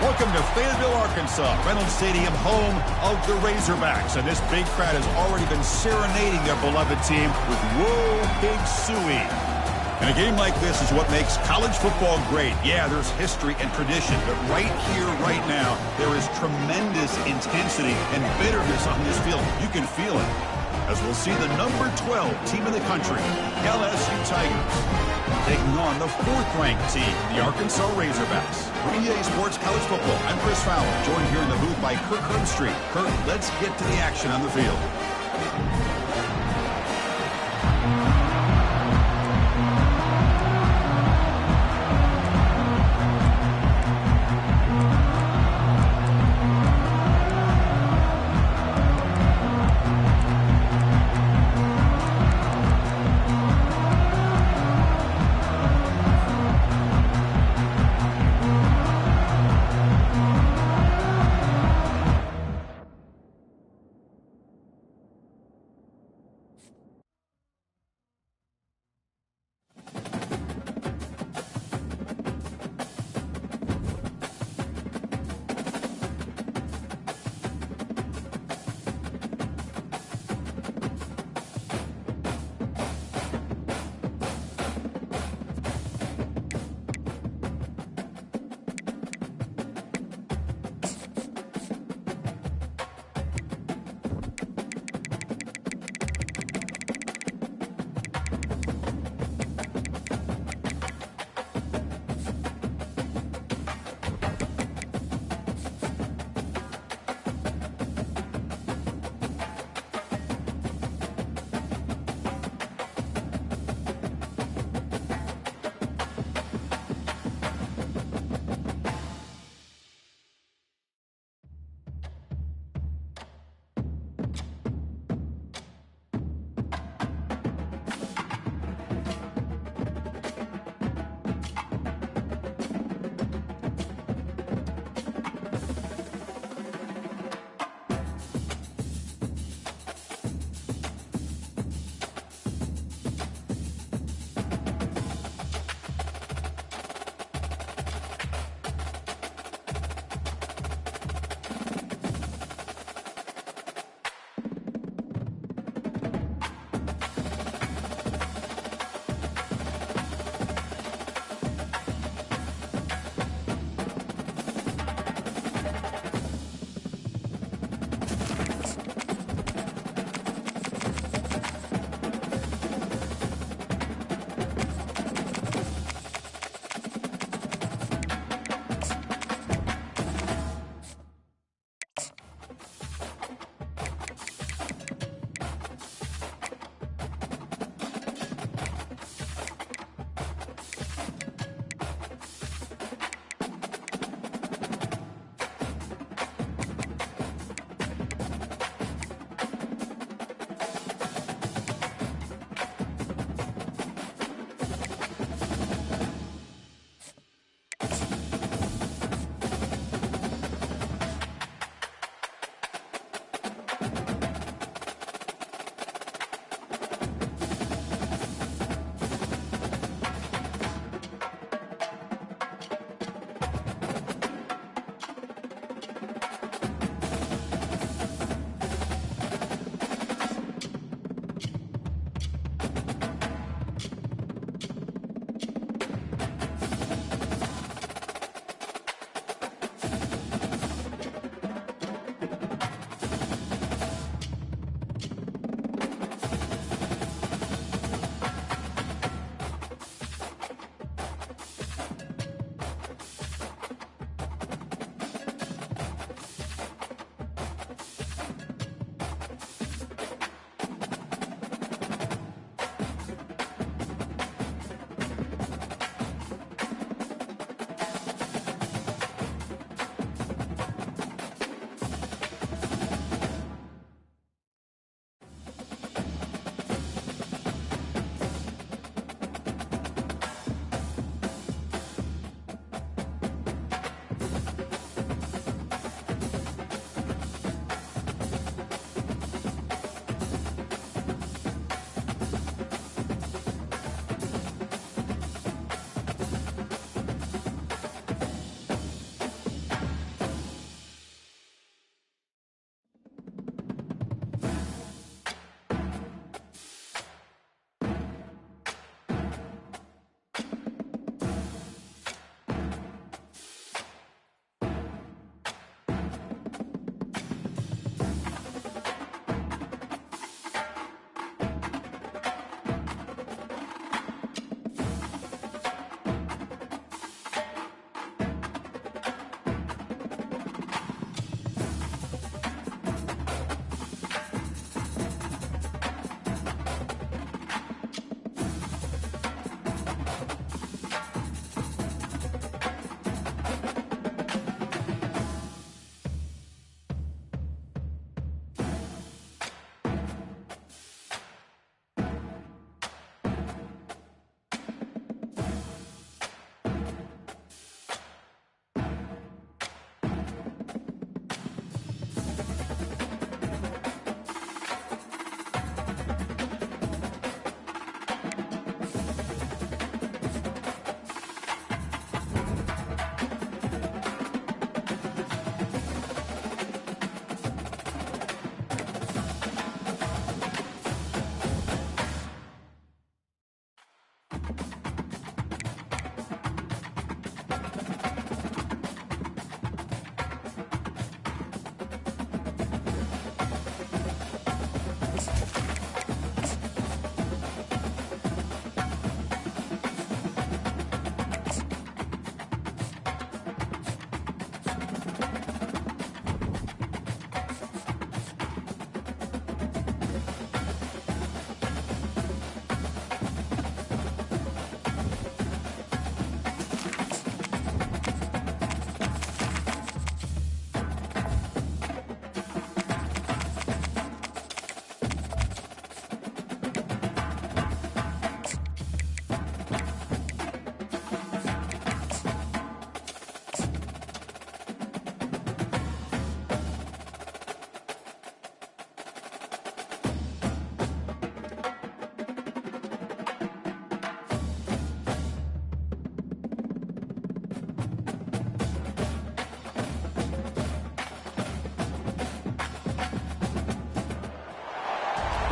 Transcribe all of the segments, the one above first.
Welcome to Fayetteville, Arkansas, Reynolds Stadium, home of the Razorbacks. And this big crowd has already been serenading their beloved team with Whoa Big Suey. And a game like this is what makes college football great. Yeah, there's history and tradition, but right here, right now, there is tremendous intensity and bitterness on this field. You can feel it. As we'll see the number 12 team in the country, LSU Tigers, taking on the 4th-ranked team, the Arkansas Razorbacks. From EA Sports College Football, I'm Chris Fowler, joined here in the booth by Kirk Herbstreit. Kirk, let's get to the action on the field.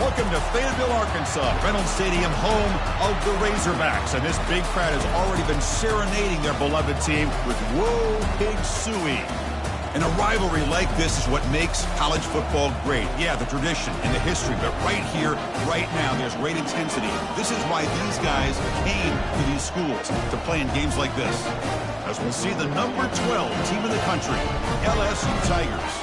Welcome to Fayetteville, Arkansas, Reynolds Stadium, home of the Razorbacks. And this big crowd has already been serenading their beloved team with Whoa Pig Sooie. And a rivalry like this is what makes college football great. Yeah, the tradition and the history, but right here, right now, there's great intensity. This is why these guys came to these schools to play in games like this. As we'll see the number 12 team in the country, LSU Tigers,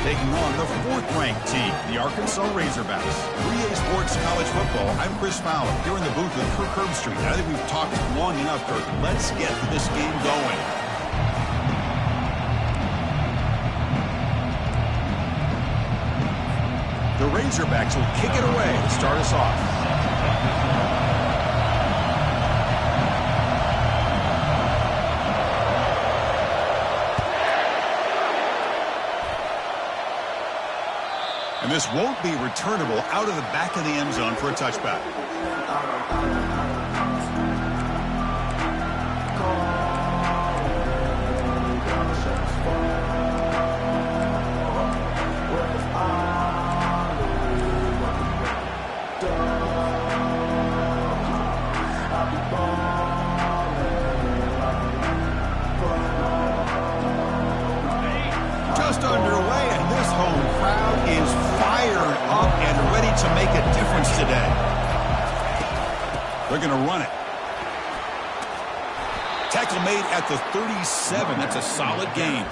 taking on the 4th-ranked team, the Arkansas Razorbacks. 3A Sports College Football, I'm Chris Fowler, here in the booth with Kirk Herbstreit. I think we've talked long enough, Kirk. Let's get this game going. The Razorbacks will kick it away to start us off. And this won't be returnable out of the back of the end zone for a touchback. Just underway, and this home crowd is fired up and ready to make a difference today. They're going to run it. Tackle made at the 37. That's a solid gain.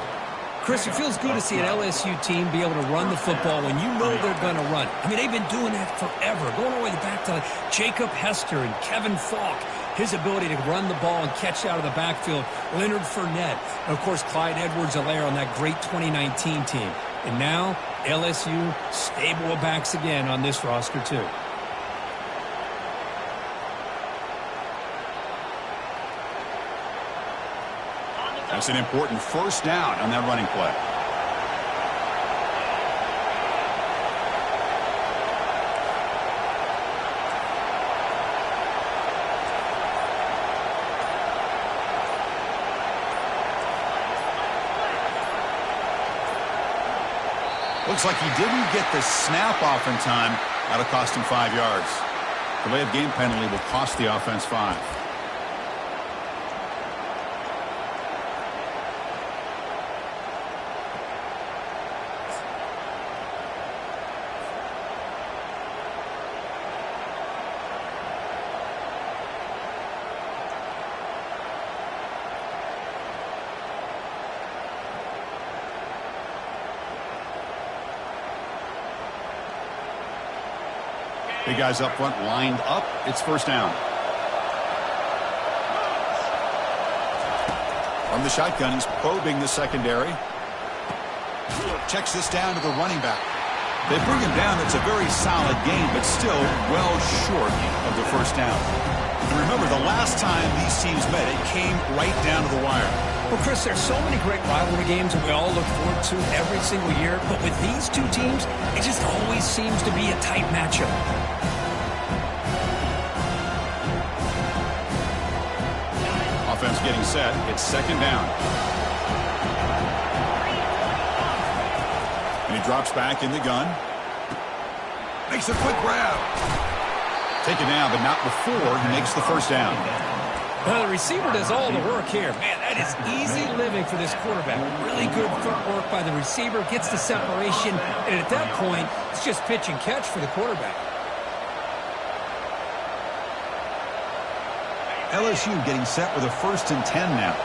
Chris, it feels good to see an LSU team be able to run the football when you know they're going to run. I mean, they've been doing that forever, going all the way back to Jacob Hester and Kevin Falk. His ability to run the ball and catch out of the backfield, Leonard Fournette, and of course Clyde Edwards-Helaire on that great 2019 team. And now LSU stable of backs again on this roster too. That's an important first down on that running play. Looks like he didn't get the snap off in time. That'll cost him 5 yards. Delay of game penalty will cost the offense 5. Big guys up front lined up. It's first down. From the shotgun, he's probing the secondary. Checks this down to the running back. They bring him down. It's a very solid gain, but still well short of the first down. And remember, the last time these teams met, it came right down to the wire. Well, Chris, there's so many great rivalry games that we all look forward to every single year. But with these two teams, it just always seems to be a tight matchup. Offense getting set. It's second down. And he drops back in the gun. Makes a quick grab. Take it down, but not before he makes the first down. Well, the receiver does all the work here. Man, that is easy living for this quarterback. Really good footwork by the receiver. Gets the separation. And at that point, it's just pitch and catch for the quarterback. LSU getting set with a 1st and 10 now.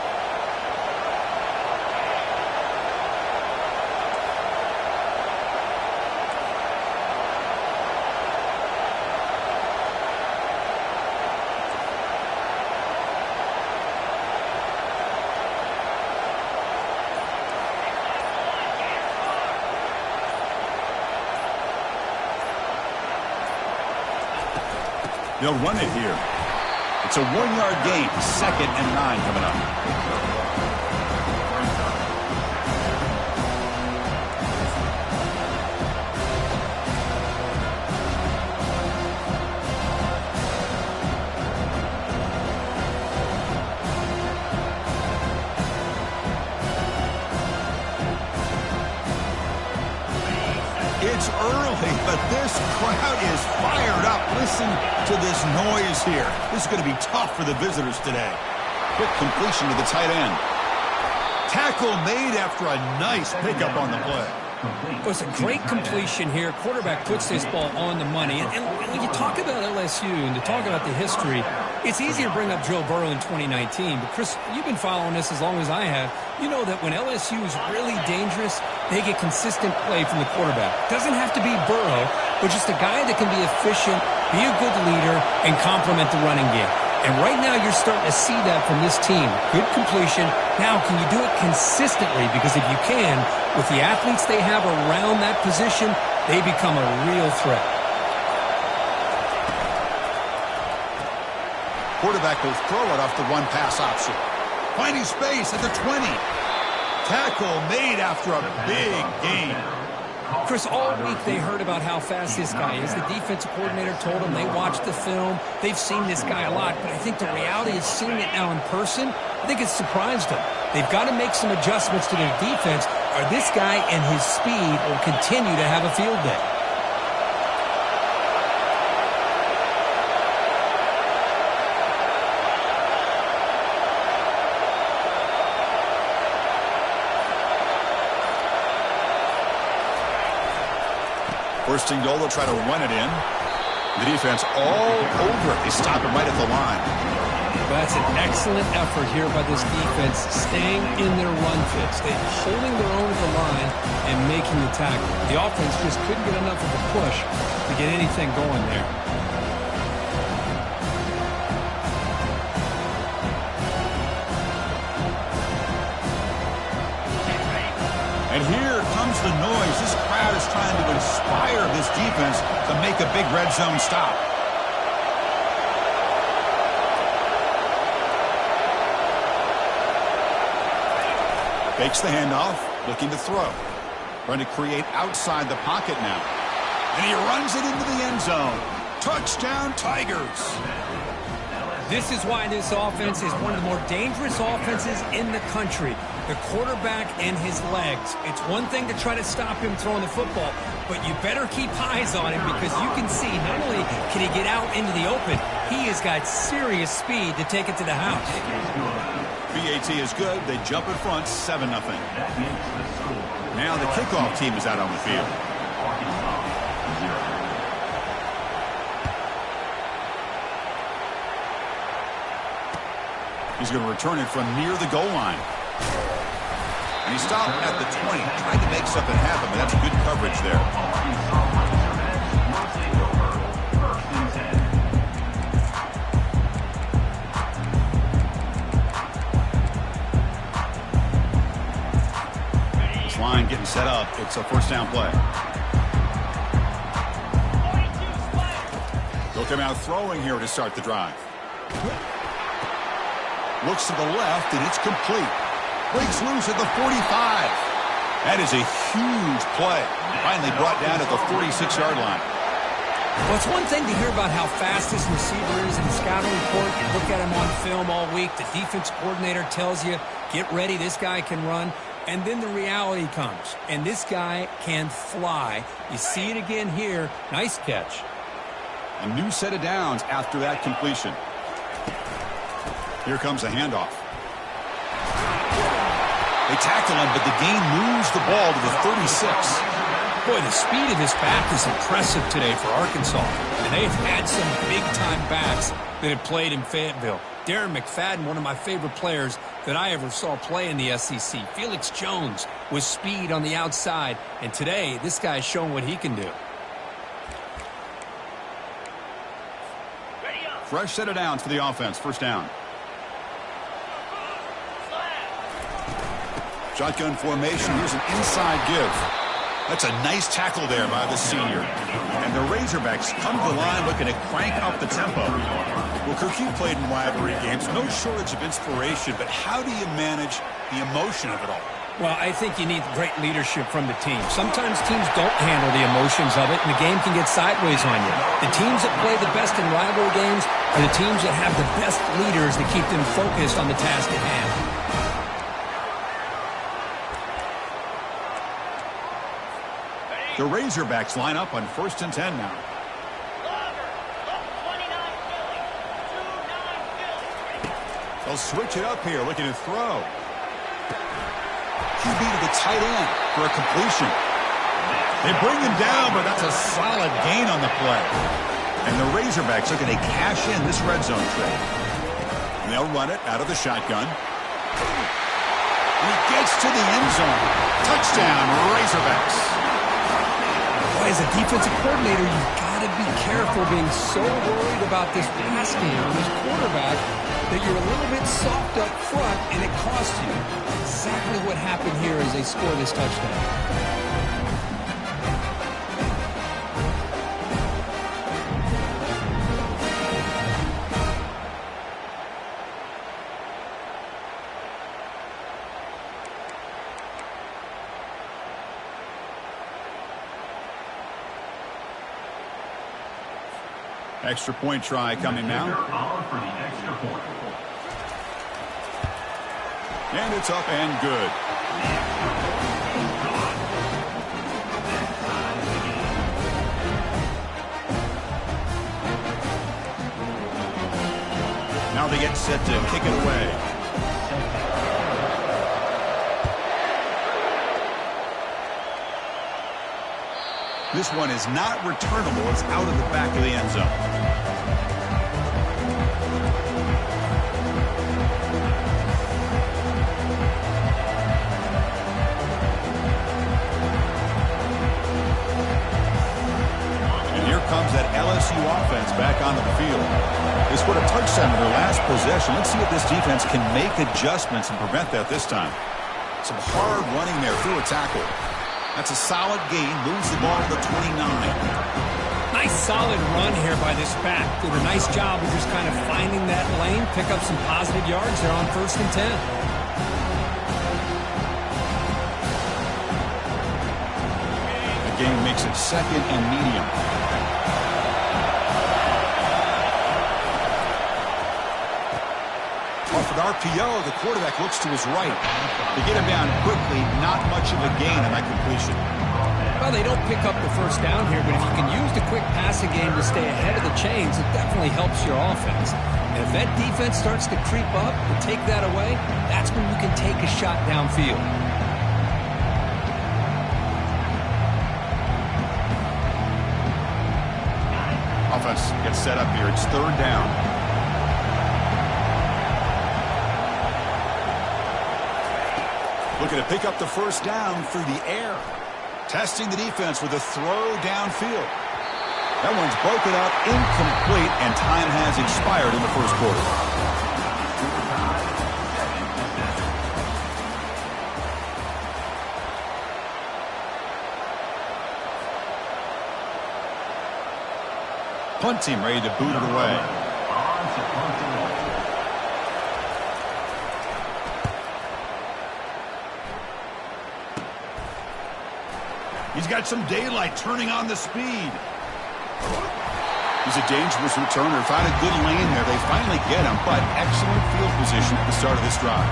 They'll run it here. It's a 1-yard gain. 2nd and 9 coming up. It's early, but this crowd is fired up. Listen to this noise here. This is going to be tough for the visitors today. Quick completion to the tight end. Tackle made after a nice pickup on the play. It was a great completion here. Quarterback puts this ball on the money. And when you talk about LSU and to talk about the history, it's easy to bring up Joe Burrow in 2019. But, Chris, you've been following this as long as I have. You know that when LSU is really dangerous, they get consistent play from the quarterback. Doesn't have to be Burrow, but just a guy that can be efficient, be a good leader, and complement the running game. And right now you're starting to see that from this team. Good completion. Now, can you do it consistently? Because if you can, with the athletes they have around that position, they become a real threat. Quarterback will throw it off the one-pass option. Finding space at the 20. Tackle made after a big gain. Chris, all week they heard about how fast this guy is. The defensive coordinator told them they watched the film. They've seen this guy a lot, but I think the reality is seeing it now in person, I think it's surprised them. They've got to make some adjustments to their defense, or this guy and his speed will continue to have a field day. First and goal, they'll try to run it in. The defense all over it. They stop it right at the line. That's an excellent effort here by this defense, staying in their run fits. They're holding their own at the line and making the tackle. The offense just couldn't get enough of a push to get anything going there. And here comes the noise. This crowd is trying to inspire this defense to make a big red zone stop. Fakes the handoff, looking to throw. Trying to create outside the pocket now. And he runs it into the end zone. Touchdown, Tigers. This is why this offense is one of the more dangerous offenses in the country. The quarterback and his legs. It's one thing to try to stop him throwing the football, but you better keep eyes on him because you can see not only can he get out into the open, he has got serious speed to take it to the house. BAT is good. They jump in front, 7-0. Now the kickoff team is out on the field. He's going to return it from near the goal line. And he stopped at the 20, trying to make something happen, but that's good coverage there. This line getting set up. It's a first down play. They'll come out throwing here to start the drive. Looks to the left, and it's complete. Breaks loose at the 45. That is a huge play. Finally brought down at the 46-yard line. Well, it's one thing to hear about how fast this receiver is in the scouting report. You look at him on film all week. The defense coordinator tells you, get ready, this guy can run. And then the reality comes, and this guy can fly. You see it again here. Nice catch. A new set of downs after that completion. Here comes a handoff. They tackle him, but the gain moves the ball to the 36. Boy, the speed of this back is impressive today for Arkansas. And they've had some big-time backs that have played in Fayetteville. Darren McFadden, one of my favorite players that I ever saw play in the SEC. Felix Jones with speed on the outside. And today, this guy's showing what he can do. Fresh set of downs for the offense. First down. Shotgun formation. Here's an inside give. That's a nice tackle there by the senior. And the Razorbacks come to the line looking to crank up the tempo. Well, Kirk, played in rivalry games. No shortage of inspiration, but how do you manage the emotion of it all? Well, I think you need great leadership from the team. Sometimes teams don't handle the emotions of it, and the game can get sideways on you. The teams that play the best in rivalry games are the teams that have the best leaders to keep them focused on the task at hand. The Razorbacks line up on 1st and 10 now. They'll switch it up here, looking to throw. QB to the tight end for a completion. They bring him down, but that's a solid gain on the play. And the Razorbacks looking to cash in this red zone trade. And they'll run it out of the shotgun. And he gets to the end zone. Touchdown, Razorbacks. Boy, as a defensive coordinator, you've got to be careful being so worried about this pass game on this quarterback that you're a little bit soft up front, and it costs you. Exactly what happened here as they score this touchdown. Extra point try coming now. And it's up and good. Now they get set to kick it away. This one is not returnable. It's out of the back of the end zone. And here comes that LSU offense back onto the field. They scored a touchdown in their last possession. Let's see if this defense can make adjustments and prevent that this time. Some hard running there through a tackle. That's a solid gain. Moves the ball to the 29. Nice solid run here by this back. Did a nice job of just kind of finding that lane, pick up some positive yards there on 1st and 10. The game makes it 2nd and medium. Off an RPO, the quarterback looks to his right. They get him down quickly, not much of a gain on that completion. Well, they don't pick up the first down here, but if you can use the quick passing game to stay ahead of the chains, it definitely helps your offense. And if that defense starts to creep up and take that away, that's when you can take a shot downfield. Offense gets set up here. It's 3rd down. Looking to pick up the first down through the air. Testing the defense with a throw downfield. That one's broken up, incomplete, and time has expired in the first quarter. Punt team ready to boot it away. He's got some daylight turning on the speed. He's a dangerous returner. Found a good lane there. They finally get him, but excellent field position at the start of this drive.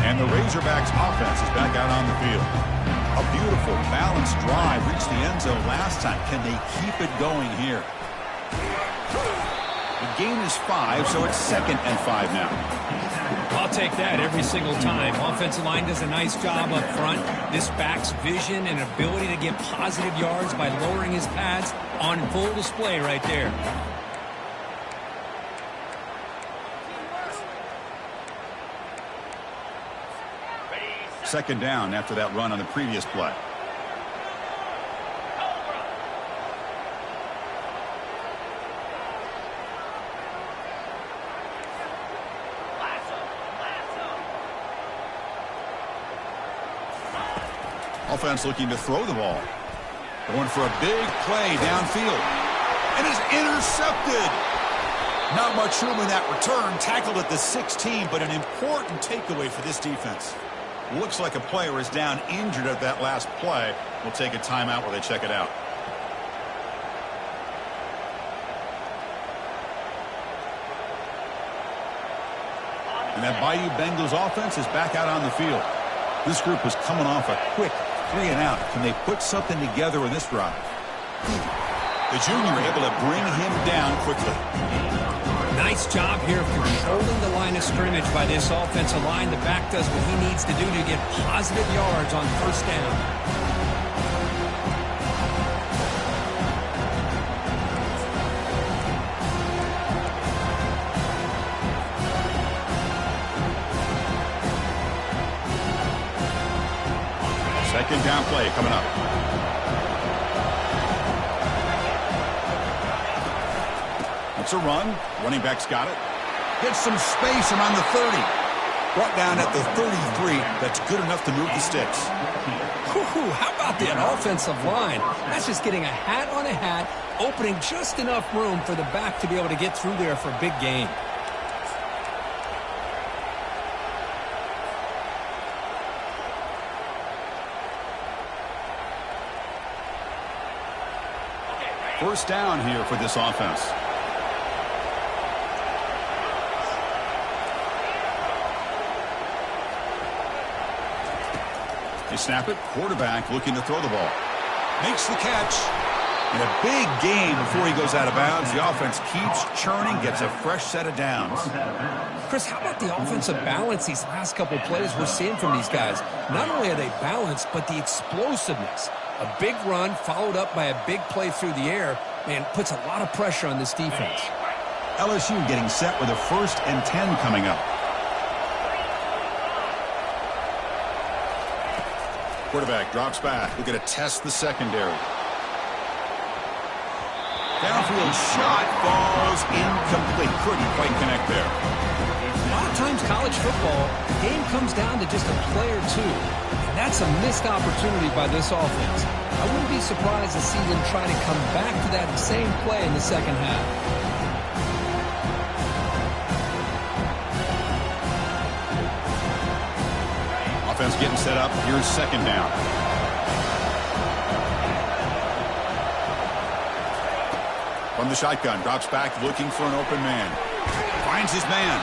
And the Razorbacks offense is back out on the field. A beautiful, balanced drive. Reached the end zone last time. Can they keep it going here? The gain is 5, so it's 2nd and 5 now. I'll take that every single time. Offensive line does a nice job up front. This back's vision and ability to get positive yards by lowering his pads on full display right there. Second down after that run on the previous play. Offense looking to throw the ball. Going for a big play downfield. And is intercepted. Not much room in that return. Tackled at the 16, but an important takeaway for this defense. Looks like a player is down injured at that last play. We'll take a timeout while they check it out. And that Bayou Bengals offense is back out on the field. This group was coming off a quick 3-and-out. Can they put something together in this drive? The junior able to bring him down quickly. Nice job here of controlling the line of scrimmage by this offensive line. The back does what he needs to do to get positive yards on first down. Second down play coming up. It's a run. Running back's got it. Gets some space around the 30. Brought down at the 33. That's good enough to move the sticks. How about that offensive line? That's just getting a hat on a hat, opening just enough room for the back to be able to get through there for a big gain. First down here for this offense. They snap it. Quarterback looking to throw the ball. Makes the catch. And a big gain before he goes out of bounds. The offense keeps churning, gets a fresh set of downs. Chris, how about the offensive balance these last couple of plays we're seeing from these guys? Not only are they balanced, but the explosiveness. A big run followed up by a big play through the air, man, puts a lot of pressure on this defense. LSU getting set with a 1st and 10 coming up. Quarterback drops back. Looking to test the secondary. Downfield shot falls incomplete. Couldn't quite connect there. A lot of times college football, the game comes down to just a play or two. And that's a missed opportunity by this offense. I wouldn't be surprised to see them try to come back to that same play in the second half. Offense getting set up. Here's second down. From the shotgun, drops back looking for an open man. Finds his man.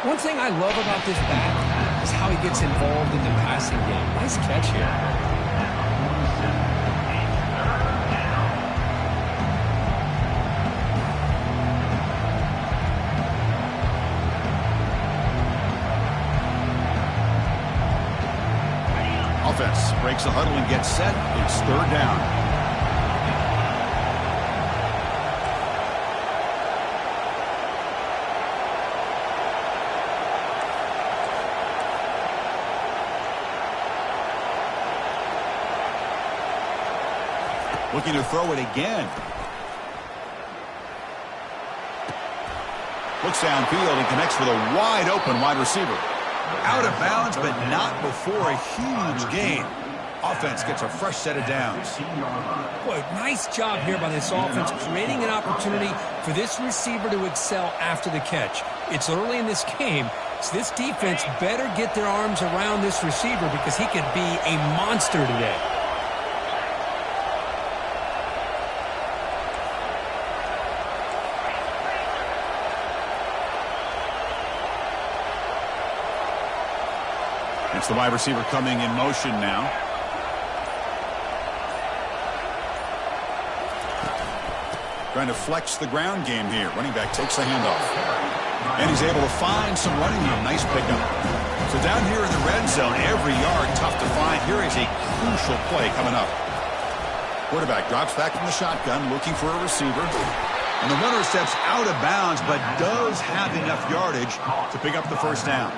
One thing I love about this back is how he gets involved in the passing game. Nice catch here. Offense breaks the huddle and gets set. It's third down. Looking to throw it again. Looks downfield and connects with a wide open wide receiver. Out of bounds, but not before a huge gain. Offense gets a fresh set of downs. Boy, nice job here by this offense, creating an opportunity for this receiver to excel after the catch. It's early in this game, so this defense better get their arms around this receiver because he could be a monster today. It's the wide receiver coming in motion now. Trying to flex the ground game here. Running back takes the handoff. And he's able to find some running room. Nice pickup. So down here in the red zone, every yard tough to find. Here is a crucial play coming up. Quarterback drops back from the shotgun, looking for a receiver. And the runner steps out of bounds, but does have enough yardage to pick up the first down.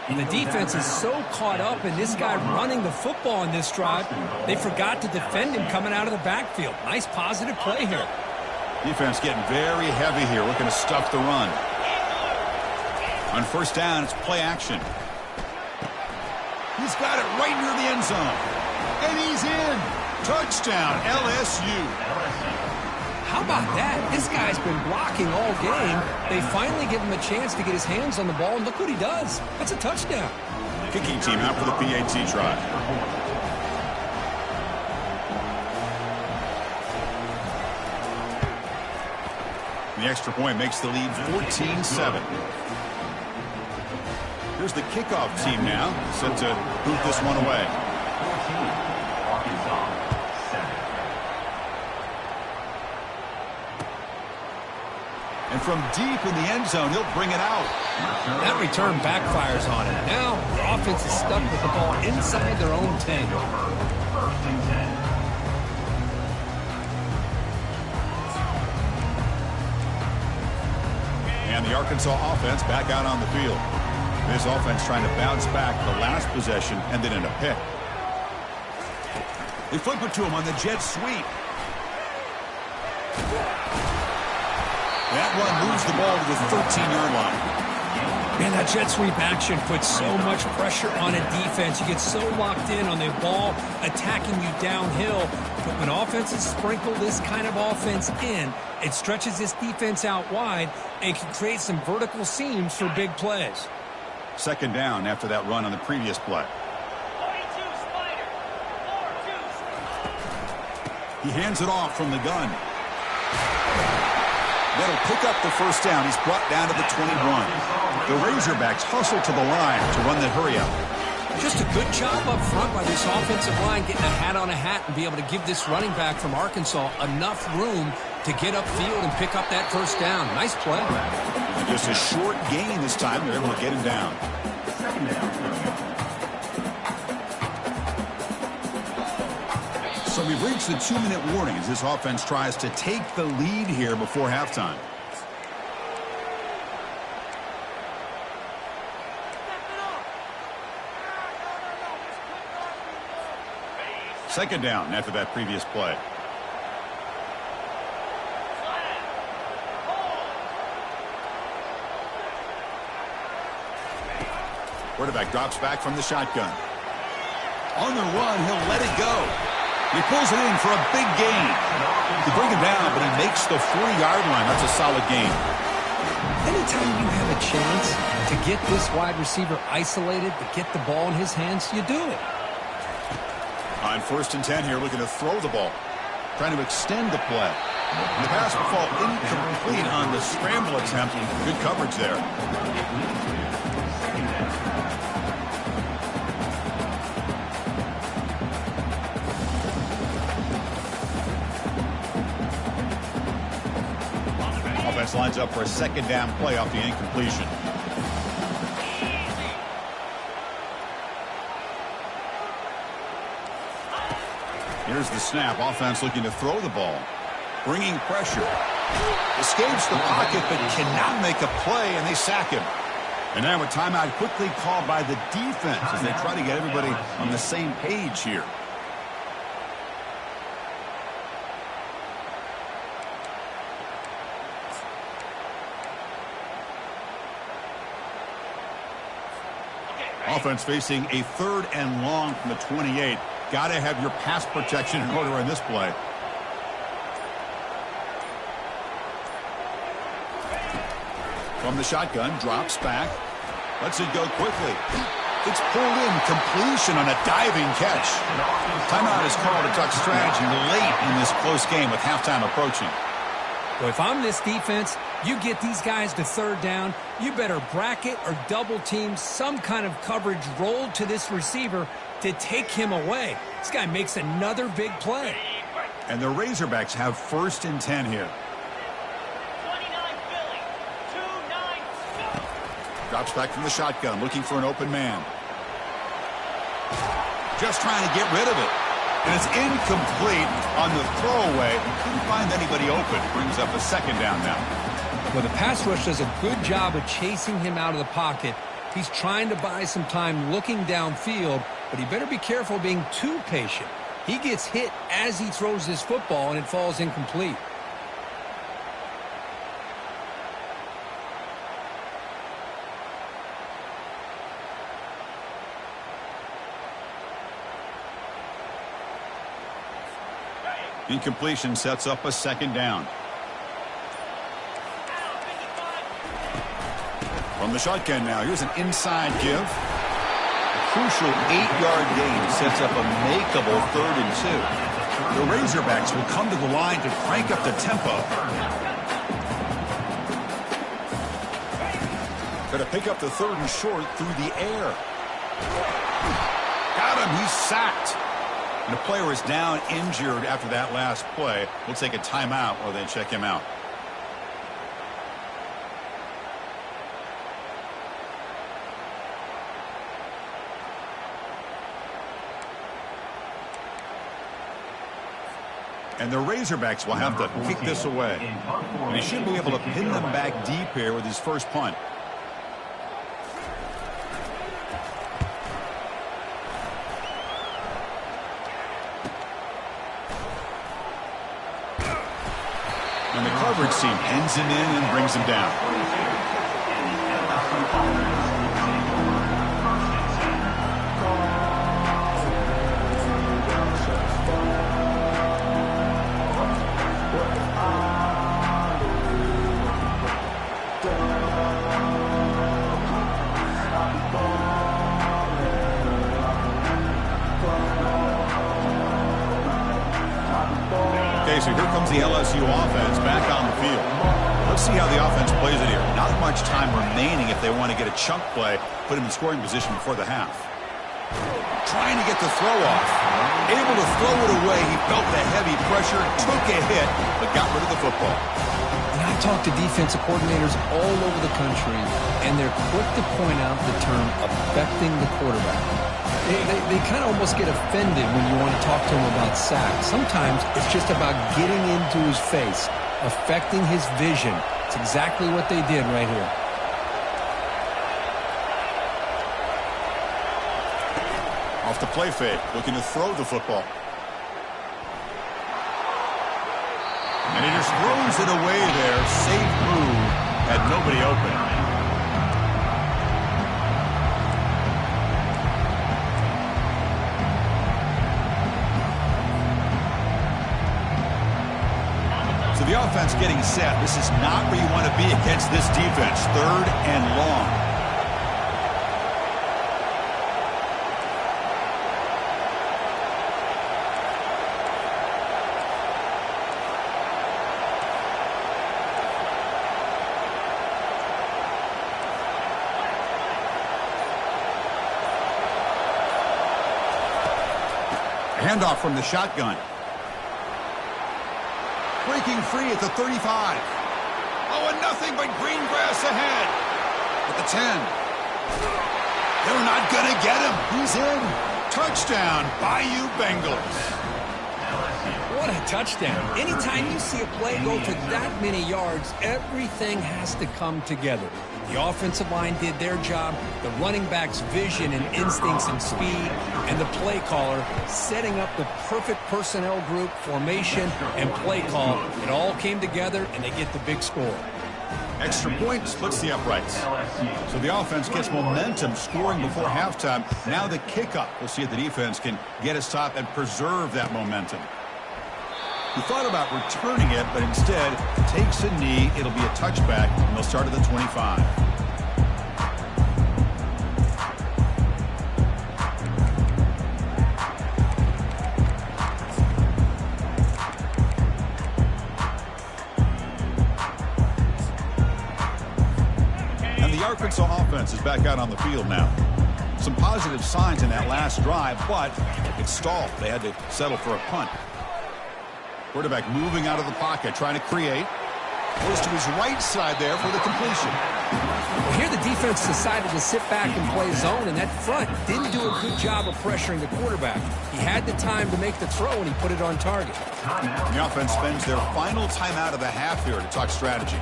And the defense is so caught up in this guy running the football in this drive, they forgot to defend him coming out of the backfield. Nice positive play here. Defense getting very heavy here, looking to stuff the run. On first down, it's play action. He's got it right near the end zone. And he's in. Touchdown, LSU. How about that? This guy's been blocking all game. They finally give him a chance to get his hands on the ball, and look what he does. That's a touchdown. Kicking team out for the PAT try. The extra point makes the lead 14-7. Here's the kickoff team now, set to boot this one away. And from deep in the end zone, he'll bring it out. That return backfires on it. Now the offense is stuck with the ball inside their own 10. And the Arkansas offense back out on the field. This offense trying to bounce back the last possession and then in a pick. They flip it to him on the jet sweep. That one moves the ball to the 13-yard line. Man, that jet sweep action puts so much pressure on a defense. You get so locked in on the ball attacking you downhill. But when offenses sprinkle this kind of offense in, it stretches this defense out wide and can create some vertical seams for big plays. Second down after that run on the previous play. He hands it off from the gun. That'll pick up the first down. He's brought down to the 21. The Razorbacks hustle to the line to run the hurry up. Just a good job up front by this offensive line, getting a hat on a hat and be able to give this running back from Arkansas enough room to get upfield and pick up that first down. Nice play. And just a short gain this time. They're able to get him down. So we've reached the 2-minute warning as this offense tries to take the lead here before halftime. Second down after that previous play. Quarterback drops back from the shotgun. On the run, he'll let it go. He pulls it in for a big gain. They bring him down, but he makes the 4-yard line. That's a solid gain. Anytime you have a chance to get this wide receiver isolated, to get the ball in his hands, you do it. On 1st and 10 here, looking to throw the ball. Trying to extend the play. The pass will fall incomplete on the scramble attempt. Good coverage there. Offense lines up for a second down play off the incompletion. Here's the snap. Offense looking to throw the ball. Bringing pressure. Escapes the pocket but cannot make a play, and they sack him. And now a timeout quickly called by the defense as they try to get everybody on the same page here. Offense facing a 3rd and long from the 28. Got to have your pass protection in order in this play. From the shotgun, drops back. Lets it go quickly. It's pulled in. Completion on a diving catch. Timeout is called to talk strategy late in this close game with halftime approaching. Well, if I'm this defense, you get these guys to 3rd down, you better bracket or double team some kind of coverage rolled to this receiver to take him away. This guy makes another big play. And the Razorbacks have 1st and 10 here. Drops back from the shotgun, looking for an open man. Just trying to get rid of it. And it's incomplete on the throwaway. Couldn't find anybody open. Brings up a second down now. Well, the pass rush does a good job of chasing him out of the pocket. He's trying to buy some time looking downfield, but he better be careful being too patient. He gets hit as he throws this football, and it falls incomplete. Incompletion sets up a second down. From the shotgun now, here's an inside give. A crucial 8-yard gain sets up a makeable 3rd and 2. The Razorbacks will come to the line to crank up the tempo. Going to pick up the 3rd and short through the air. Got him. He's sacked. And the player is down injured after that last play. We'll take a timeout or then check him out. And the Razorbacks will have to kick this away. And he should be able to pin them back deep here with his first punt. And the coverage team ends him in and brings him down. So here comes the LSU offense back on the field. Let's see how the offense plays it here. Not much time remaining if they want to get a chunk play, put him in scoring position before the half. Trying to get the throw off. Able to throw it away. He felt the heavy pressure, took a hit, but got rid of the football. And I talk to defensive coordinators all over the country, and they're quick to point out the term affecting the quarterback. They kind of almost get offended when you want to talk to him about sacks. Sometimes it's just about getting into his face, affecting his vision. It's exactly what they did right here. Off the play fake, looking to throw the football. And he just throws it away there. Safe move. Had nobody open. So the offense getting set. This is not where you want to be against this defense. 3rd and long. Handoff from the shotgun. Breaking free at the 35. Oh, and nothing but green grass ahead. At the 10. They're not going to get him. He's in. Touchdown, Bayou Bengals. What a touchdown. Anytime you see a play go for that many yards, everything has to come together. The offensive line did their job, the running back's vision and instincts and speed, and the play caller setting up the perfect personnel group, formation, and play call. It all came together, and they get the big score. Extra point splits the uprights. So the offense gets momentum scoring before halftime. Now the kickoff. We'll see if the defense can get a stop and preserve that momentum. He thought about returning it, but instead takes a knee. It'll be a touchback, and they'll start at the 25. And the Arkansas offense is back out on the field now. Some positive signs in that last drive, but it stalled. They had to settle for a punt. Quarterback moving out of the pocket, trying to create. Goes to his right side there for the completion. Well, here the defense decided to sit back and play zone, and that front didn't do a good job of pressuring the quarterback. He had the time to make the throw, and he put it on target. And the offense spends their final timeout of the half here to talk strategy.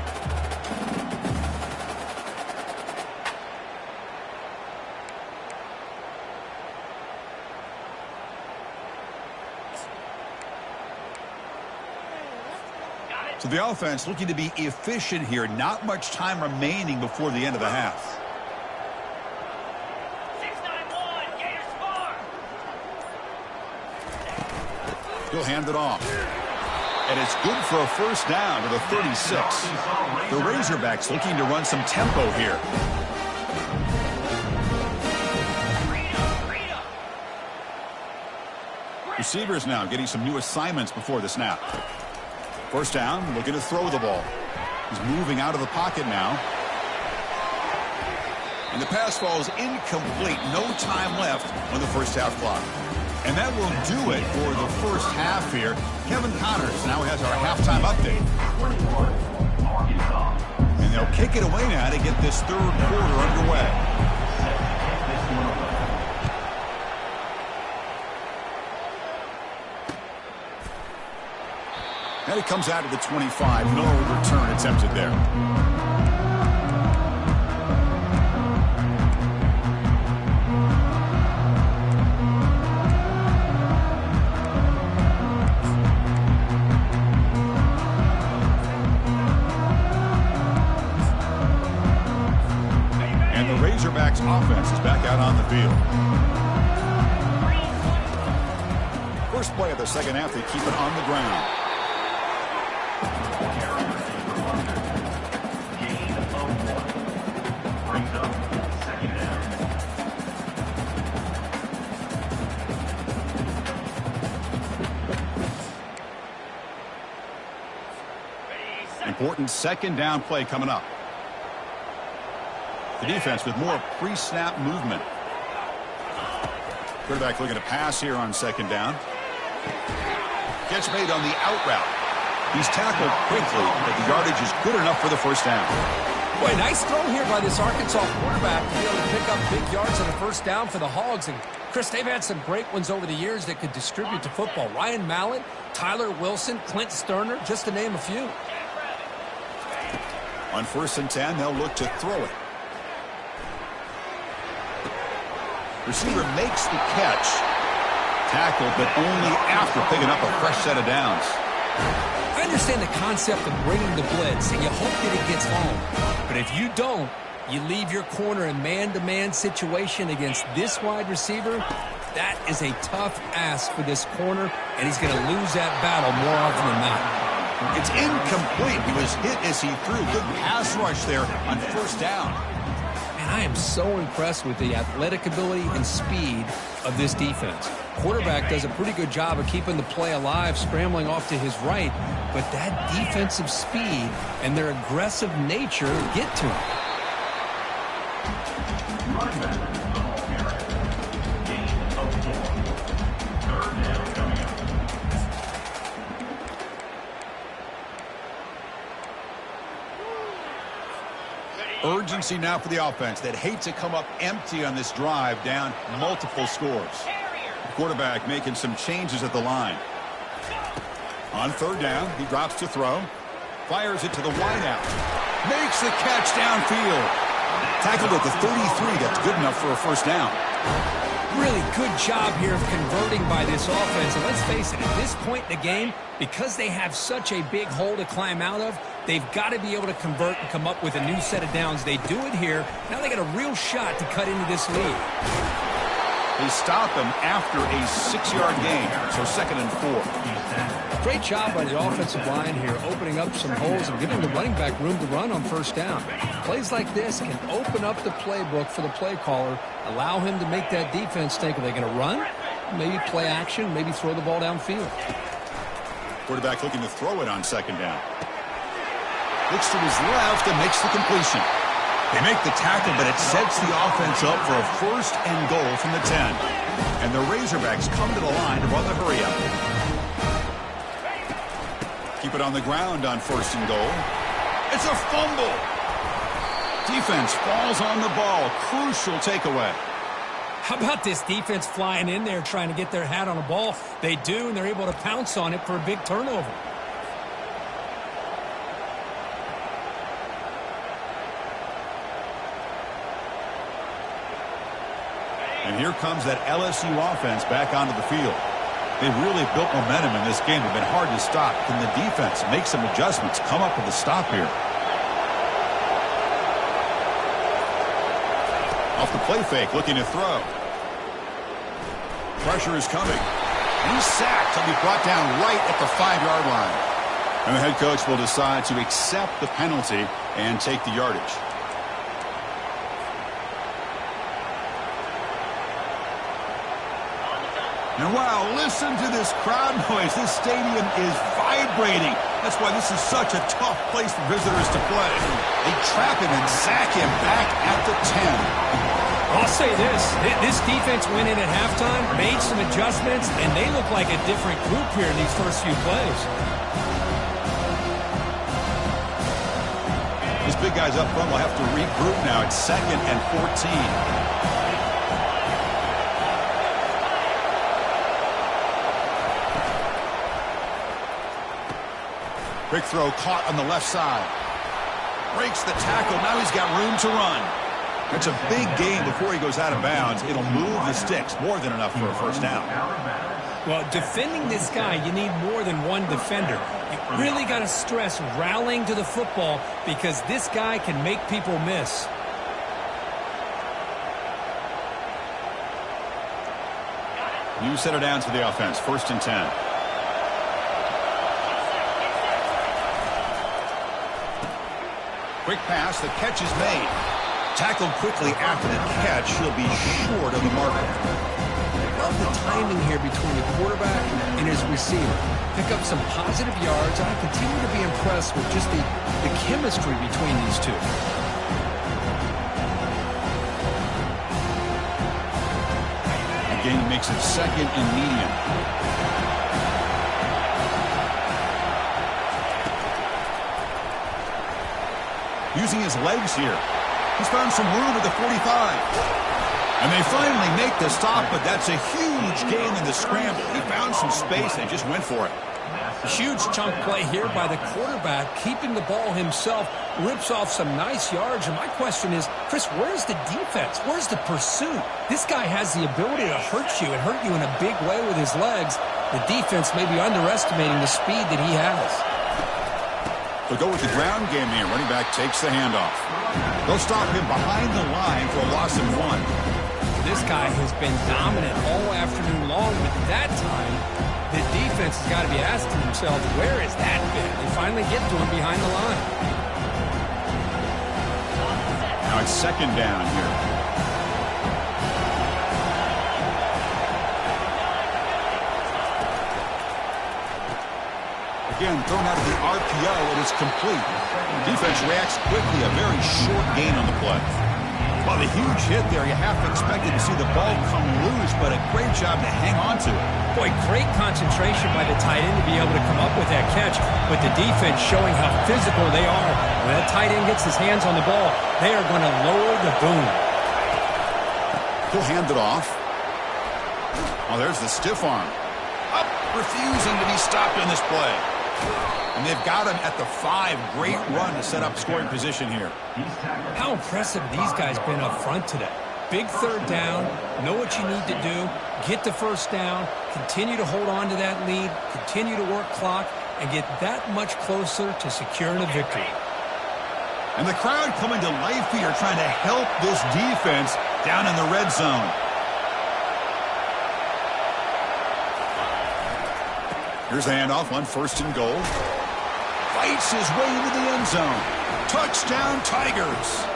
So the offense looking to be efficient here. Not much time remaining before the end of the half. 6-9-1, Gators score. He'll hand it off. And it's good for a first down to the 36. The Razorbacks looking to run some tempo here. Receivers now getting some new assignments before the snap. First down, looking to throw the ball. He's moving out of the pocket now. And the pass falls incomplete. No time left on the first half clock. And that will do it for the first half here. Kevin Connors now has our halftime update. And they'll kick it away now to get this third quarter underway. And it comes out of the 25. No return attempted there. And the Razorbacks offense is back out on the field. First play of the second half, they keep it on the ground. Important second down play coming up. The defense with more pre-snap movement. Quarterback looking to pass here on second down. Catch made on the out route. He's tackled quickly, but the yardage is good enough for the first down. Boy, nice throw here by this Arkansas quarterback to be able to pick up big yards on a first down for the Hogs. And, Chris, they've had some great ones over the years that could distribute the football. Ryan Mallett, Tyler Wilson, Clint Sterner, just to name a few. On 1st and 10, they'll look to throw it. Receiver makes the catch. Tackled, but only after picking up a fresh set of downs. I understand the concept of bringing the blitz, and you hope that it gets home. But if you don't, you leave your corner in man-to-man situation against this wide receiver. That is a tough ask for this corner, and he's going to lose that battle more often than not. It's incomplete. He was hit as he threw. Good pass rush there on first down. And I am so impressed with the athletic ability and speed of this defense. Quarterback does a pretty good job of keeping the play alive, scrambling off to his right, but that defensive speed and their aggressive nature get to him. Urgency now for the offense that hate to come up empty on this drive, down multiple scores. The quarterback making some changes at the line. On third down, he drops to throw. Fires it to the wideout. Makes the catch downfield. Tackled at the 33. That's good enough for a first down. Really good job here of converting by this offense. And let's face it, at this point in the game, because they have such a big hole to climb out of, they've got to be able to convert and come up with a new set of downs. They do it here. Now they got a real shot to cut into this lead. They stop him after a 6-yard gain, so 2nd and 4. Great job by the offensive line here, opening up some holes and giving the running back room to run on first down. Plays like this can open up the playbook for the play caller, allow him to make that defense think, are they going to run? Maybe play action, maybe throw the ball downfield. Quarterback looking to throw it on second down. Looks to his left and makes the completion. They make the tackle, but it sets the offense up for a 1st and goal from the 10. And the Razorbacks come to the line to run the hurry up. Keep it on the ground on 1st and goal. It's a fumble. Defense falls on the ball. Crucial takeaway. How about this defense flying in there trying to get their hat on a ball? They do, and they're able to pounce on it for a big turnover. And here comes that LSU offense back onto the field. They've really built momentum in this game. They've been hard to stop. Can the defense make some adjustments, come up with a stop here? Off the play fake, looking to throw. Pressure is coming. He's sacked. He'll be brought down right at the 5-yard line. And the head coach will decide to accept the penalty and take the yardage. And wow, listen to this crowd noise. This stadium is vibrating. That's why this is such a tough place for visitors to play. They trap him and sack him back at the 10. I'll say this defense went in at halftime, made some adjustments, and they look like a different group here in these first few plays. These big guys up front will have to regroup now. It's 2nd and 14. Quick throw caught on the left side. Breaks the tackle. Now he's got room to run. It's a big game before he goes out of bounds. It'll move the sticks. More than enough for a first down. Well, defending this guy, you need more than one defender. You really got to stress rallying to the football because this guy can make people miss. New set it down to the offense. 1st and 10. Quick pass. The catch is made. Tackled quickly after the catch. He'll be short of the marker. Love the timing here between the quarterback and his receiver. Pick up some positive yards. I continue to be impressed with just the chemistry between these two. Again, makes it 2nd and medium. Using his legs here. He's found some room at the 45. And they finally make the stop, but that's a huge gain in the scramble. He found some space and just went for it. Huge chunk play here by the quarterback, keeping the ball himself, rips off some nice yards. And my question is, Chris, where's the defense? Where's the pursuit? This guy has the ability to hurt you and hurt you in a big way with his legs. The defense may be underestimating the speed that he has. They'll go with the ground game here. Running back takes the handoff. They'll stop him behind the line for a loss of 1. This guy has been dominant all afternoon long, but that time, the defense has got to be asking themselves, where has that been? They finally get to him behind the line. Now it's 2nd down here. Again, thrown out of the RPO, and it's complete. Defense reacts quickly, a very short gain on the play. Well, the huge hit there, you half expected to see the ball come loose, but a great job to hang on to it. Boy, great concentration by the tight end to be able to come up with that catch, but the defense showing how physical they are. When that tight end gets his hands on the ball, they are going to lower the boom. He'll hand it off. Oh, there's the stiff arm. Up, refusing to be stopped in this play. And they've got him at the 5. Great run to set up scoring position here. How impressive these guys been up front today. Big 3rd down, know what you need to do, get the 1st down, continue to hold on to that lead, continue to work clock, and get that much closer to securing a victory. And the crowd coming to life here trying to help this defense down in the red zone. Here's the handoff on 1st and goal. Fights his way into the end zone. Touchdown, Tigers.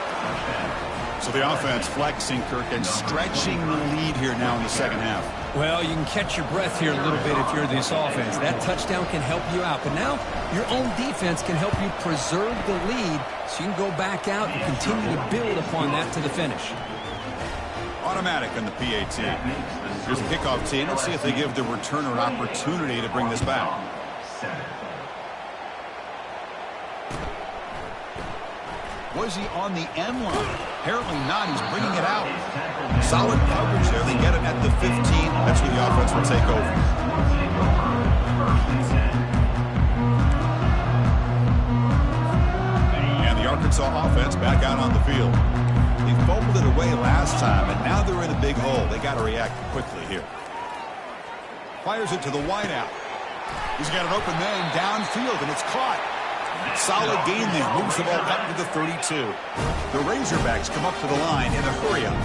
So the offense flexing, Kirk, and stretching the lead here now in the 2nd half. Well, you can catch your breath here a little bit if you're this offense. That touchdown can help you out. But now your own defense can help you preserve the lead so you can go back out and continue to build upon that to the finish. Automatic on the PAT. Here's a kickoff team. Let's see if they give the returner an opportunity to bring this back. Was he on the end line? Apparently not. He's bringing it out. Solid coverage there. They get him at the 15. That's where the offense will take over. And the Arkansas offense back out on the field. They fumbled it away last time, and now they're in a big hole. They got to react quickly here. Fires it to the wideout. He's got an open man downfield, and it's caught. Solid gain there. Moves the ball up to the 32. The Razorbacks come up to the line in a hurry-up.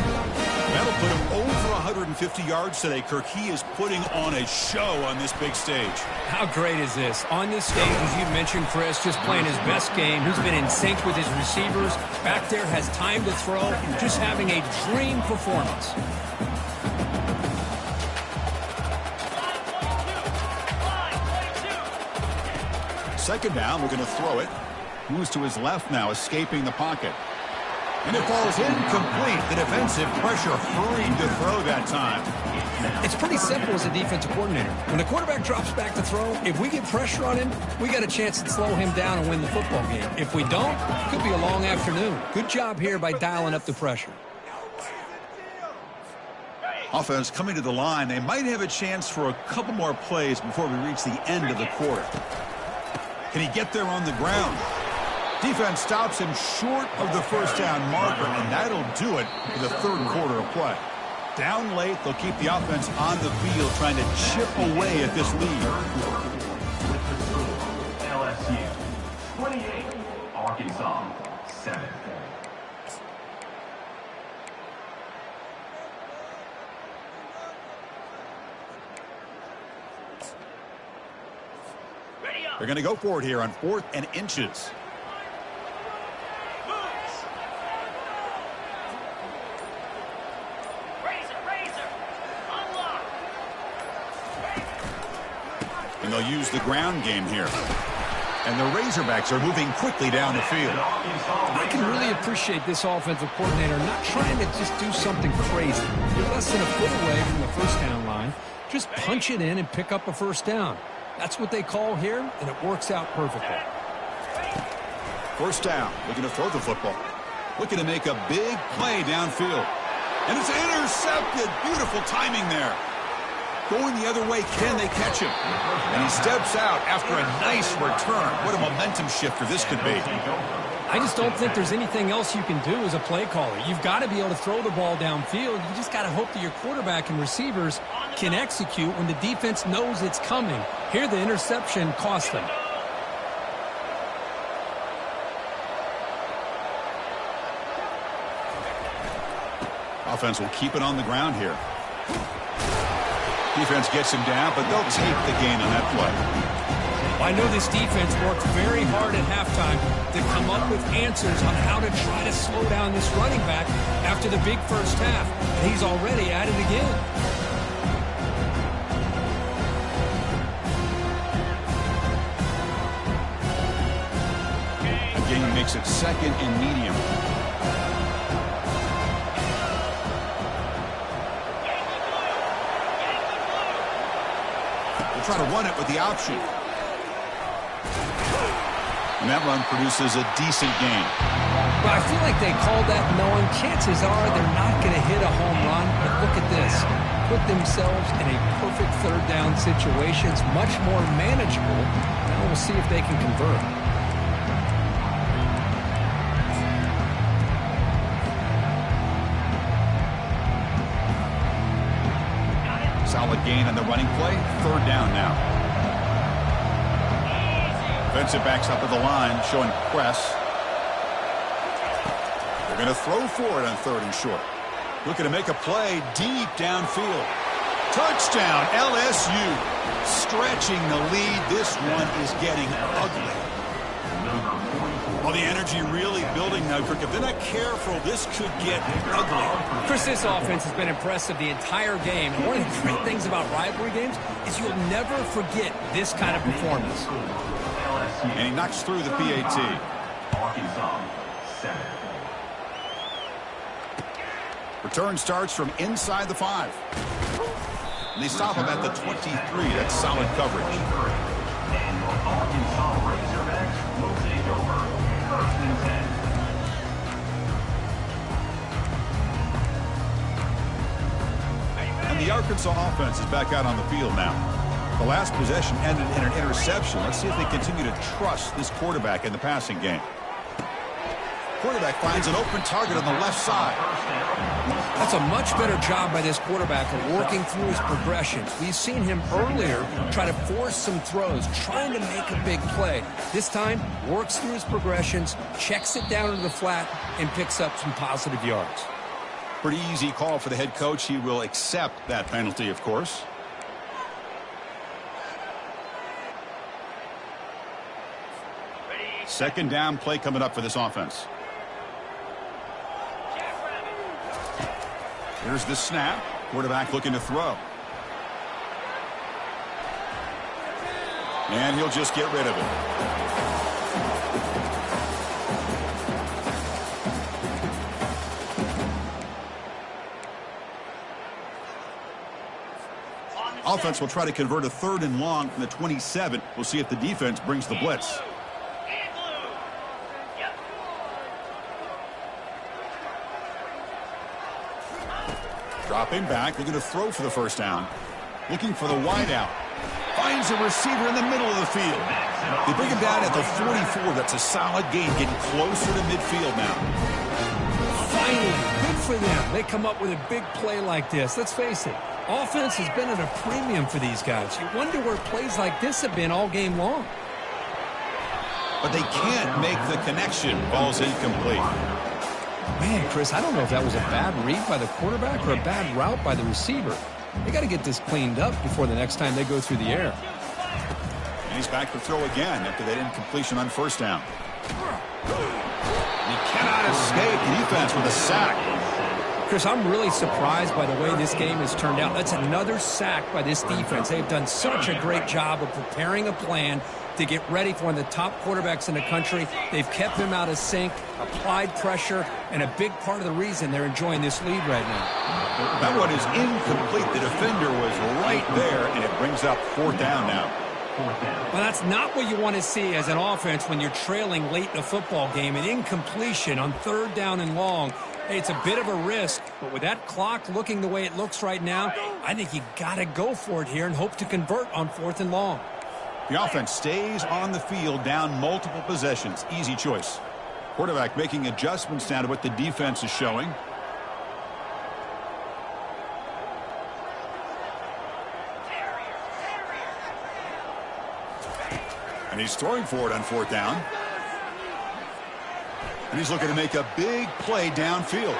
That'll put him over 150 yards today, Kirk. He is putting on a show on this big stage. How great is this? On this stage, as you mentioned, Chris, just playing his best game. He's been in sync with his receivers. Back there, has time to throw. Just having a dream performance. Second down, we're going to throw it. Moves to his left now, escaping the pocket. And it falls incomplete. The defensive pressure hurried to throw that time. It's pretty simple as a defensive coordinator. When the quarterback drops back to throw, if we get pressure on him, we got a chance to slow him down and win the football game. If we don't, it could be a long afternoon. Good job here by dialing up the pressure. Offense coming to the line. They might have a chance for a couple more plays before we reach the end of the quarter. Can he get there on the ground? Defense stops him short of the first down marker, and that'll do it for the third quarter of play. Down late, they'll keep the offense on the field trying to chip away at this lead. LSU 28, Arkansas 7. They're going to go for it here on 4th and inches. And they'll use the ground game here. And the Razorbacks are moving quickly down the field. I can really appreciate this offensive coordinator not trying to just do something crazy. You're less than a foot away from the first down line. Just punch it in and pick up a first down. That's what they call here, and it works out perfectly. First down, looking to throw the football. Looking to make a big play downfield. And it's intercepted. Beautiful timing there. Going the other way, can they catch him? And he steps out after a nice return. What a momentum shifter this could be. I just don't think there's anything else you can do as a play caller. You've got to be able to throw the ball downfield. You just got to hope that your quarterback and receivers can execute when the defense knows it's coming. Here, the interception cost them. Offense will keep it on the ground here. Defense gets him down, but they'll take the gain on that play. I know this defense worked very hard at halftime to come up with answers on how to try to slow down this running back after the big first half. And he's already at it again. Again, makes it 2nd and medium. They'll try to run it with the option. And that run produces a decent gain. But I feel like they called that knowing chances are they're not going to hit a home run. But look at this. Put themselves in a perfect third down situation. It's much more manageable. Now we'll see if they can convert. Solid gain on the running play. 3rd down now. Defensive backs up at the line, showing press. They're going to throw for it on 3rd and short. Looking to make a play deep downfield. Touchdown, LSU. Stretching the lead. This one is getting ugly. Well, the energy really building now, Kirk. If they're not careful, this could get ugly. Chris, this offense has been impressive the entire game. And one of the great things about rivalry games is you'll never forget this kind of performance. And he knocks through the PAT. Arkansas 7. Return starts from inside the 5. And they stop him at the 23. That's solid coverage. And the Arkansas Razorbacks will take over 1st and 10. And the Arkansas offense is back out on the field now. The last possession ended in an interception. Let's see if they continue to trust this quarterback in the passing game. Quarterback finds an open target on the left side. That's a much better job by this quarterback of working through his progressions. We've seen him earlier try to force some throws, trying to make a big play. This time, works through his progressions, checks it down to the flat, and picks up some positive yards. Pretty easy call for the head coach. He will accept that penalty, of course. Second down play coming up for this offense. Here's the snap. Quarterback looking to throw. And he'll just get rid of it. Offense will try to convert a 3rd and long from the 27. We'll see if the defense brings the blitz. And blue. Yep. Dropping back. They're going to throw for the first down. Looking for the wide out. Finds a receiver in the middle of the field. They bring him down at the 44. That's a solid gain, getting closer to midfield now. Finally, good for them. They come up with a big play like this. Let's face it, offense has been at a premium for these guys. You wonder where plays like this have been all game long. But they can't make the connection. Ball's incomplete. Man, Chris, I don't know if that was a bad read by the quarterback or a bad route by the receiver. They got to get this cleaned up before the next time they go through the air. And he's back to throw again after that incompletion on first down. He cannot escape the defense with a sack. Chris, I'm really surprised by the way this game has turned out. That's another sack by this defense. They've done such a great job of preparing a plan to get ready for one of the top quarterbacks in the country. They've kept him out of sync, applied pressure, and a big part of the reason they're enjoying this lead right now. That one is incomplete. The defender was right there, and it brings up 4th down now. Well, that's not what you want to see as an offense when you're trailing late in a football game. An incompletion on 3rd down and long. Hey, it's a bit of a risk, but with that clock looking the way it looks right now, I think you got to go for it here and hope to convert on 4th and long. The offense stays on the field, down multiple possessions. Easy choice. Quarterback making adjustments down to what the defense is showing. And he's throwing for it on 4th down. And he's looking to make a big play downfield.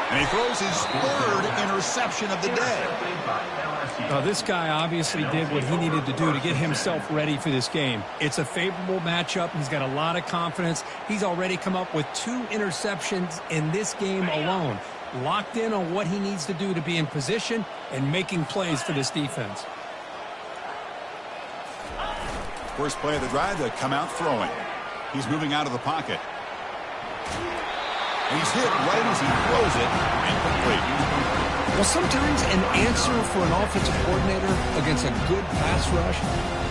And he throws his 3rd interception of the day. Well, this guy obviously did what he needed to do to get himself ready for this game. It's a favorable matchup. He's got a lot of confidence. He's already come up with 2 interceptions in this game alone. Locked in on what he needs to do to be in position and making plays for this defense. First play of the drive to come out throwing. He's moving out of the pocket. He's hit right as he throws it, incomplete. Well, sometimes an answer for an offensive coordinator against a good pass rush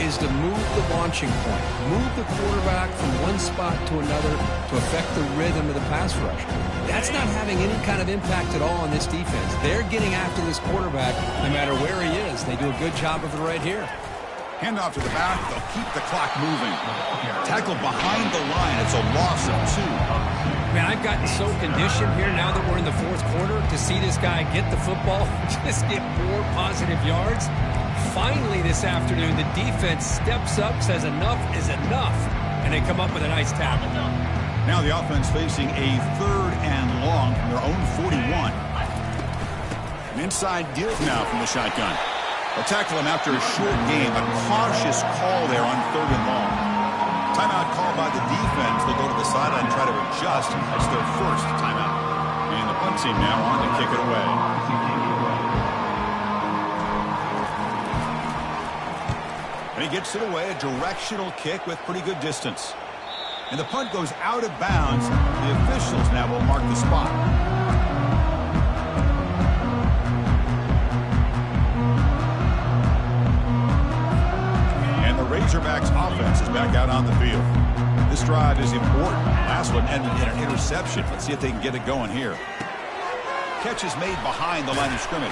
is to move the launching point, move the quarterback from one spot to another to affect the rhythm of the pass rush. That's not having any kind of impact at all on this defense. They're getting after this quarterback no matter where he is. They do a good job of it right here. Handoff to the back. They'll keep the clock moving. Tackle behind the line. It's a loss of 2. Man, I've gotten so conditioned here now that we're in the 4th quarter to see this guy get the football, just get more positive yards. Finally this afternoon, the defense steps up, says enough is enough, and they come up with a nice tackle. Now the offense facing a 3rd and long from their own 41. An inside deal now from the shotgun. They'll tackle him after a short game. A cautious call there on 3rd and long. Timeout called by the defense. They'll go to the sideline and try to adjust. It's their first timeout. And the punt team now on to kick it away. And he gets it away. A directional kick with pretty good distance. And the punt goes out of bounds. The officials now will mark the spot. Razorbacks offense is back out on the field. This drive is important. Last one ended in an interception. Let's see if they can get it going here. Catch is made behind the line of scrimmage.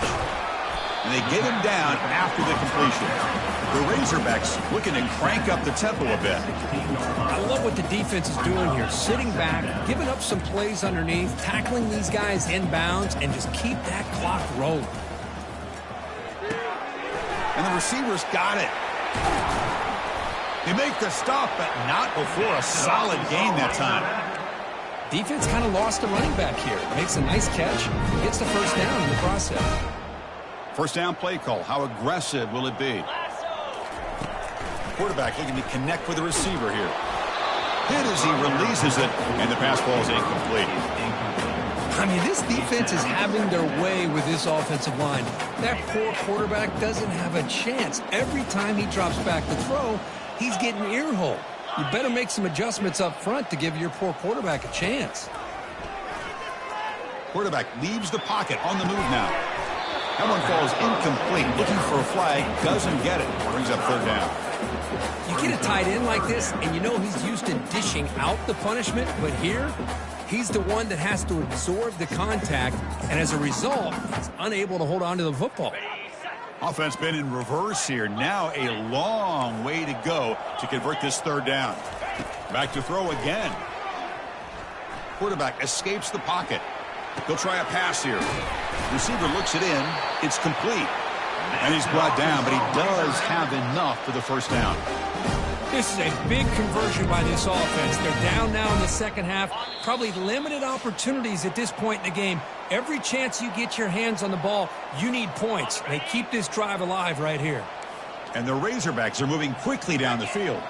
And they get him down after the completion. The Razorbacks looking to crank up the tempo a bit. I love what the defense is doing here. Sitting back, giving up some plays underneath, tackling these guys inbounds, and just keep that clock rolling. And the receivers got it. They make the stop, but not before a solid gain that time. Defense kind of lost a running back here. Makes a nice catch, gets the first down in the process. First down play call. How aggressive will it be? Quarterback looking to connect with the receiver here. Hit as he releases it, and the pass ball is incomplete. I mean, this defense is having their way with this offensive line. That poor quarterback doesn't have a chance. Every time he drops back to throw, he's getting earhole. You better make some adjustments up front to give your poor quarterback a chance. Quarterback leaves the pocket on the move now. That one falls incomplete. Looking for a flag, doesn't get it. Brings up third down. You get a tight end like this, and you know he's used to dishing out the punishment, but here, he's the one that has to absorb the contact, and as a result, he's unable to hold on to the football. Offense been in reverse here. Now a long way to go to convert this third down. Back to throw again. Quarterback escapes the pocket. He'll try a pass here. Receiver looks it in. It's complete. And he's brought down, but he does have enough for the first down. This is a big conversion by this offense. They're down now in the second half. Probably limited opportunities at this point in the game. Every chance you get your hands on the ball, you need points. They keep this drive alive right here. And the Razorbacks are moving quickly down the field.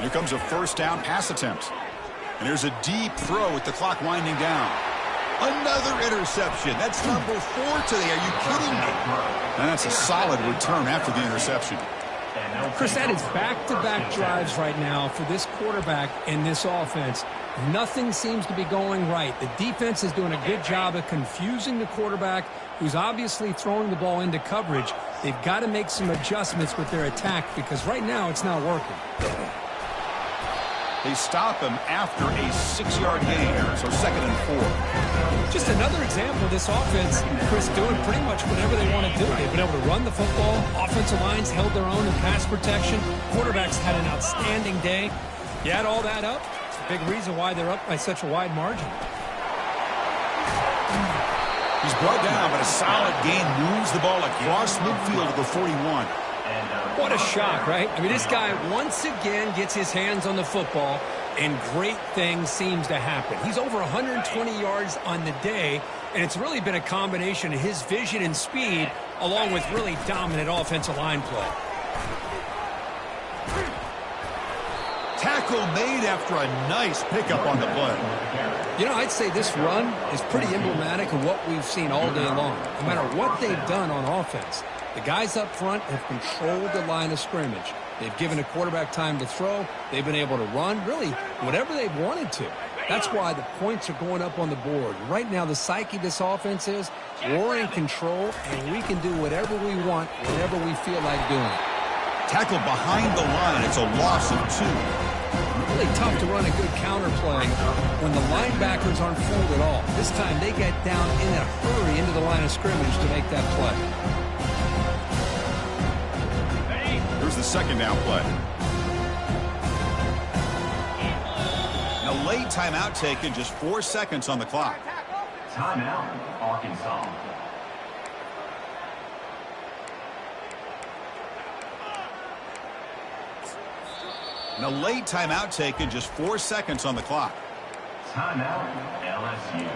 Here comes a first down pass attempt. And there's a deep throw with the clock winding down. Another interception. That's number 4 today. Are you kidding me? And that's a solid return after the interception. Chris, that is back-to-back drives right now for this quarterback and this offense. Nothing seems to be going right. The defense is doing a good job of confusing the quarterback, who's obviously throwing the ball into coverage. They've got to make some adjustments with their attack because right now it's not working. They stop him after a 6-yard gain, so 2nd and 4. Just another example of this offense, Chris, doing pretty much whatever they want to do. They've been able to run the football. Offensive lines held their own in pass protection. Quarterbacks had an outstanding day. You add all that up, it's a big reason why they're up by such a wide margin. He's brought down, but a solid gain moves the ball across midfield to the 41. What a shock, right? I mean, this guy once again gets his hands on the football, and great things seems to happen. He's over 120 yards on the day, and it's really been a combination of his vision and speed along with really dominant offensive line play. Tackle made after a nice pickup on the play. You know, I'd say this run is pretty emblematic of what we've seen all day long. No matter what they've done on offense, the guys up front have controlled the line of scrimmage. They've given the quarterback time to throw. They've been able to run, really, whatever they've wanted to. That's why the points are going up on the board. Right now, the psyche of this offense is we're in control, and we can do whatever we want whenever we feel like doing it. Tackle behind the line. It's a loss of 2. Really tough to run a good counter play when the linebackers aren't fooled at all. This time, they get down in a hurry into the line of scrimmage to make that play. Here's the 2nd down play. And a late timeout taken, just 4 seconds on the clock. Timeout, Arkansas. And a late timeout taken, just 4 seconds on the clock. Timeout, LSU.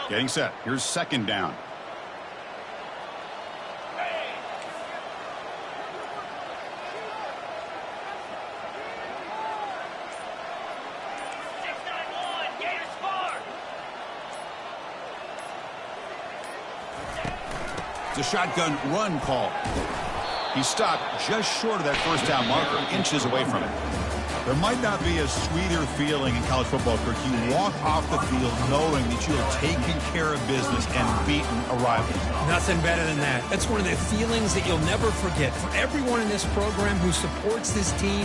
Getting set. Here's 2nd down. It's a shotgun run call. He stopped just short of that first down marker, inches away from it. There might not be a sweeter feeling in college football, Kirk. You walk off the field knowing that you have taken care of business and beaten a rival. Nothing better than that. That's one of the feelings that you'll never forget. For everyone in this program who supports this team,